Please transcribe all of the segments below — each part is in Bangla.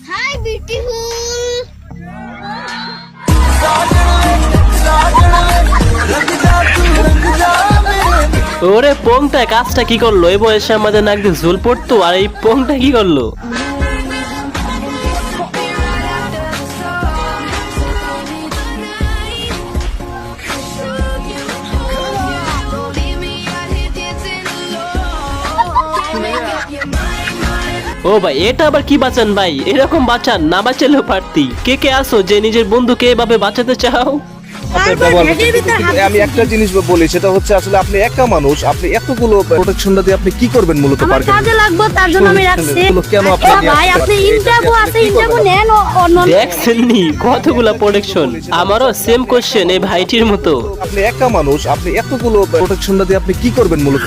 Hi beautiful. ওরে পোংটা কাজটা কি করলো? এই বয়সে আমাদের নাক দিয়ে ঝোল পড়তো, আর এই পোংটা কি করলো? ও ভাই, এটা আবার কি বাঁচান ভাই? এরকম বাঁচান না, বাঁচালেও পারতি। কে কে আসো যে নিজের বন্ধুকে এভাবে বাঁচাতে চাও? আমি একটা জিনিস বলি, সেটা হচ্ছে আসলে আপনি একা মানুষ, আপনি এতগুলো প্রোটেকশনটা দিয়ে আপনি কি করবেন মূলত? আমার কাজে লাগবে, তার জন্য আমি রাখছি। কেন ভাই আপনি ইন্টারভিউ আছে, ইন্টারভিউ নেন। দেখছেন নি কতগুলো প্রোটেকশন? আমারও সেম কোশ্চেন এই ভাইটির মতো। আপনি একা মানুষ, আপনি এতগুলো প্রোটেকশনটা দিয়ে আপনি কি করবেন মূলত?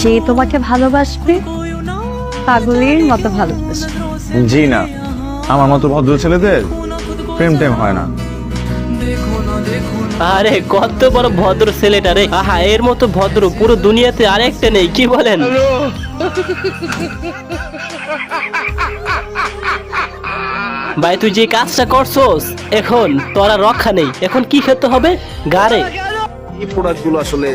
যে তোমাকে ভালোবাসবে পাগলের মতো ভালোবাসবে। জি না, আমার মতো ভদ্র ছেলেদের প্রেম টেম হয় না। আরে কত বড় ভদ্র ছেলেটা রে! আহা, এর মতো ভদ্র পুরো দুনিয়াতে আরেকটা নেই, কি বলেন? ভাই তুই যে কাজটা করছস, এখন তোরা রক্ষা নেই। এখন কি খেতে হবে? গারে। এই প্রোডাক্টগুলো আসলে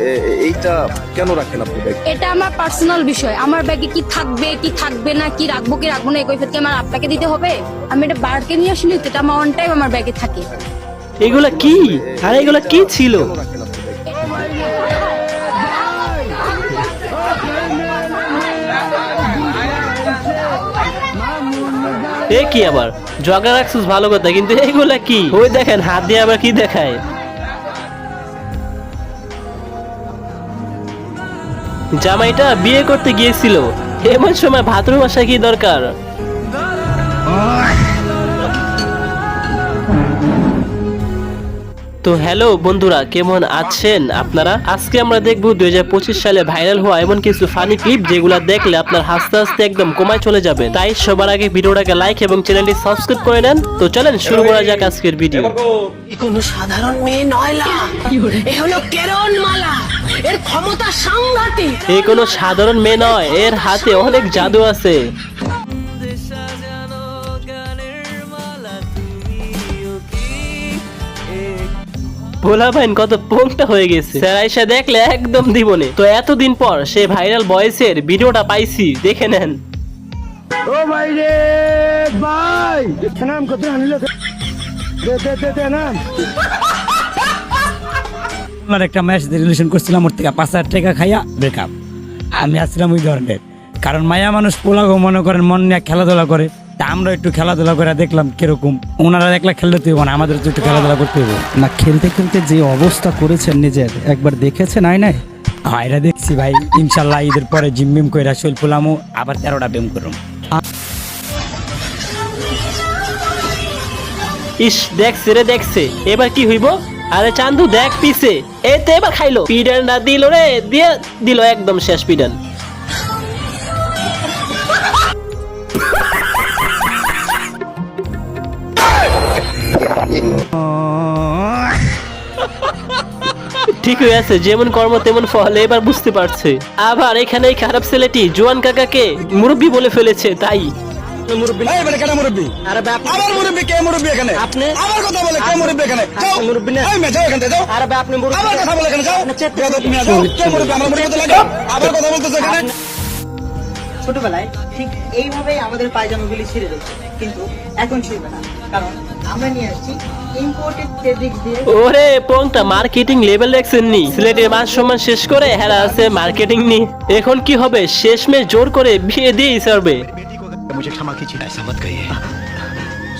এইটা কেন রাখেন আপনি ব্যাগে? এটা আমার পার্সোনাল বিষয়। আমার ব্যাগে কি থাকবে কি থাকবে না, কি রাখবো কি রাখবো না, এই কৈফিয়ত কি আমার আপনাকে দিতে হবে? আমি এটা বারকে নিয়ে আসিনি তো, এটা আমার অন টাইম আমার ব্যাগে থাকে। এগুলা কি? আরে এগুলা কি ছিল? রাখেন আপনি ব্যাগে? এ কি আবার জগা রাখছিস ভালো কথা, কিন্তু এগুলা কি? ওই দেখেন হাত দিয়ে আবার কি দেখায়। জামাইটা বিয়ে করতে গিয়েছিল, এমন সময় ভাদ্র মাসে কি দরকার? তো হ্যালো বন্ধুরা, কেমন আছেন আপনারা? আজকে আমরা দেখবো 2025 সালে ভাইরাল হওয়া এমন কিছু ফানি ক্লিপ, যেগুলা দেখলে আপনার হাসতে হাসতে একদম কমায় চলে যাবে। তাই সবার আগে ভিডিওটাকে লাইক এবং চ্যানেলটি সাবস্ক্রাইব করে নেন। তো চলেন শুরু করা যাক আজকের ভিডিও। কোনো সাধারণ মেয়ে নয়লা, এ হলো কেরন মালা, এর ক্ষমতা সাংঘাতিক। এই কোনো সাধারণ মেয়ে নয়, এর হাতে অনেক জাদু আছে। ভোলা ভাইন কত পোংটা হয়ে গেছে, স্যার আইসা দেখলে একদম দিবনে। তো এতদিন পর সে ভাইরাল বয়েসের ভিডিওটা পাইছি, দেখে নেন। ও ভাই রে ভাই, নাম কত আনিল? দে নাম। আমার একটা ম্যাচ রিলেশন করছিলাম, ওর থেকে 5,000 টাকা খাইয়া ব্রেকআপ। আমি আসছিলাম ওই ধরনের, কারণ মায়া মানুষ পোলাগো মনে করেন মন নিয়ে খেলাধুলা করে, তা আমরা একটু খেলাধুলা করে দেখলাম কিরকম। ওনারা একলা খেলতে হইব না, আমাদের তো একটু খেলাধুলা করতে হইব না। খেলতে খেলতে যে অবস্থা করেছেন নিজের, একবার দেখেছেন? নাই হ্যাঁ, এটা দেখছি ভাই। ইনশাল্লাহ ঈদের পরে জিম বিম করে শৈল পোলামো, আবার 13টা বেম করুম। ইস, দেখছে রে দেখছে, এবার কি হইব? আরে চান্দু দেখ পিছে, এতে এবার খাইলো। পিডান না দিল রে, দিয়ে দিল একদম শেষ পিডান। ঠিক হয়ে আছে, যেমন কর্ম তেমন ফল, এবার বুঝতে পারছে। আবার এখানে এই খারাপ ছেলেটি জোয়ান কাকাকে মুরব্বি বলে ফেলেছে, তাই মুরব্বি নাই বলে কেন মুরব্বি? আরে বাপ, আমার মুরব্বি কে? মুরব্বি এখানে আপনি? আমার কথা বলে কে মুরব্বি এখানে? যাও মুরব্বি না, এই মে যাও এখান থেকে যাও। আরে বাপ, আপনি মুরব্বি, আমার কথা বলে এখানে যাও। তুমি যাও, কে মুরব্বি? আমার মুরব্বি তো লাগে, আবার কথা বলতেছ এখানে। ছোটবেলায় ঠিক এইভাবেই আমাদের পায়জামাগুলি ছিঁড়ে দিচ্ছে, কিন্তু এখন ছিঁড়বে না, কারণ আমরা নিয়ে আসছি ইম্পোর্টেড ফেব্রিক্স দিয়ে। ওরে পোংটা, মার্কেটিং লেভেল দেখছেন নি? সিলেটের মান সম্মান শেষ করে হেরা আছে মার্কেটিং নি। এখন কি হবে? শেষমেশ জোর করে বিয়ে দিয়েই ছাড়বে। मुझे क्षमा कीजिए, ऐसा मत कहिए।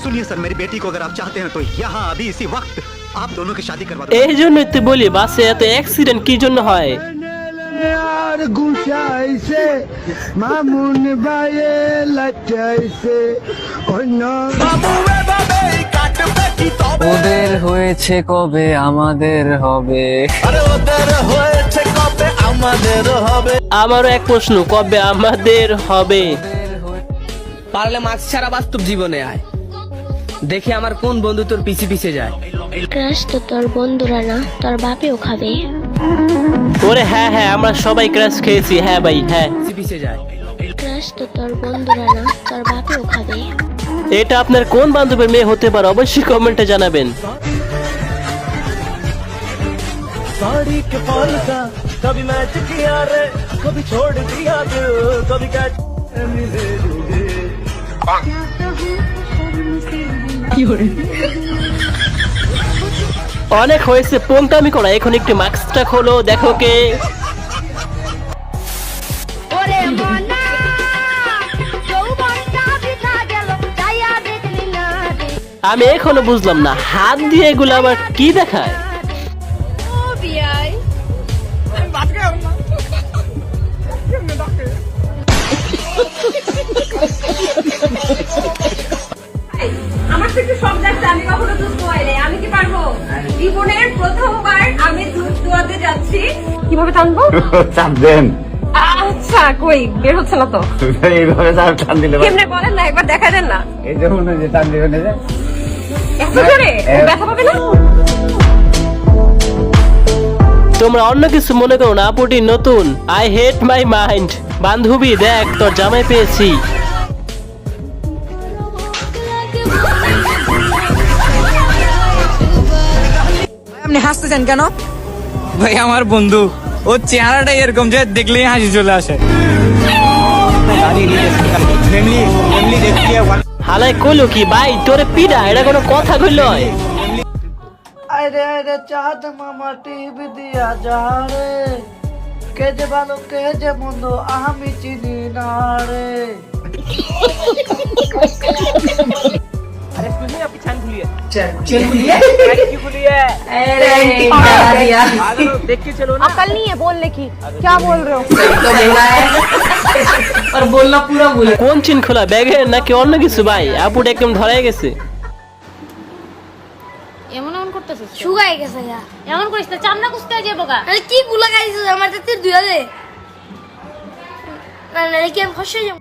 सुनिए सर, मेरी बेटी को अगर आप चाहते हैं तो यहाँ अभी इसी वक्त आप दोनों की शादी करवा दो। এই জন্যই তো বলি বাসে এত অ্যাক্সিডেন্ট কি জন্য হয়? আর গুছাইছে মামুন ভাইয়ে লাটাইছে অন্য ওদের হয়েছে কবে আমাদের হবে। আমারও এক প্রশ্ন, কবে আমাদের হবে? পারলে মাছ ছাড়া বাস্তব জীবনে আয়, দেখে আমার কোন বন্ধু তোর পিছে পিছে যায়। ক্রাশ তো তোর বন্ধুরা না, তোর বাপেও খাবে। ওরে হ্যাঁ হ্যাঁ, আমরা সবাই ক্রাশ খেয়েছি। হ্যাঁ ভাই, হ্যাঁ। পিছে পিছে যায়, ক্রাশ তো তোর বন্ধুরা না, তোর বাপেও খাবে। এটা আপনার কোন বান্ধবীর মেয়ে হতে পারে অবশ্যই কমেন্টে জানাবেন। অনেক হয়েছে পোংটামি করা, এখন একটু মাস্কটা খোলো, দেখো কে। ওরে মনা যৌবনটা বৃথা গেল, যাইয়া দেখলি না রে। আমি এখনো বুঝলাম না হাত দিয়ে এগুলো আবার কি দেখায়। ও বিয়াই আমার থেকে সব দেখতে আমি কখনো দুধ দোয়াই নাই, আমি কি পারবো? জীবনের প্রথমবার আমি দুধ দোয়াতে যাচ্ছি। কিভাবে টানবো? চাপ দেন। আচ্ছা কই বের হচ্ছে না তো, এইভাবে টান দিলে কেমনে বলেন না, একবার দেখা দেন না। এই যে মনে হয় যে টান দিবেন এই যে। এত জোরে ব্যথা পাবে না? তোমরা অন্য কিছু মনে করো না, আপুটি নতুন। I hate my mind. বান্ধবী দেখ তোর জামাই পেয়েছি। আপনি হাসতেছেন কেন? ভাই আমার বন্ধু, ও চেহারাটা এরকম যে দেখলেই হাসি চলে আসে। হালাই কইলো কি ভাই তোরে পিডা, এটা কোনো কথা কইল? আরে আরে চাঁদ মামা টিভি দিয়া যা রে, কে যে ভালো কে যে মন্দ আমি চিনি না রে। अकल नहीं है बोलने की, क्या बोल रहे हो? কোন চিন খোলা ব্যাগে নাকি অন্য কিছু ভাই? আপুটা একদম ধরাই গেছে। এমন এমন করতেছিস, শুকাই গেছে গা। এমন করিস না, চামড়া কুচতে যাবো গা। আরে কি গুলা খাইছিস আমার তাতে দুয়া দে। না না কি আমি ফসে যাব।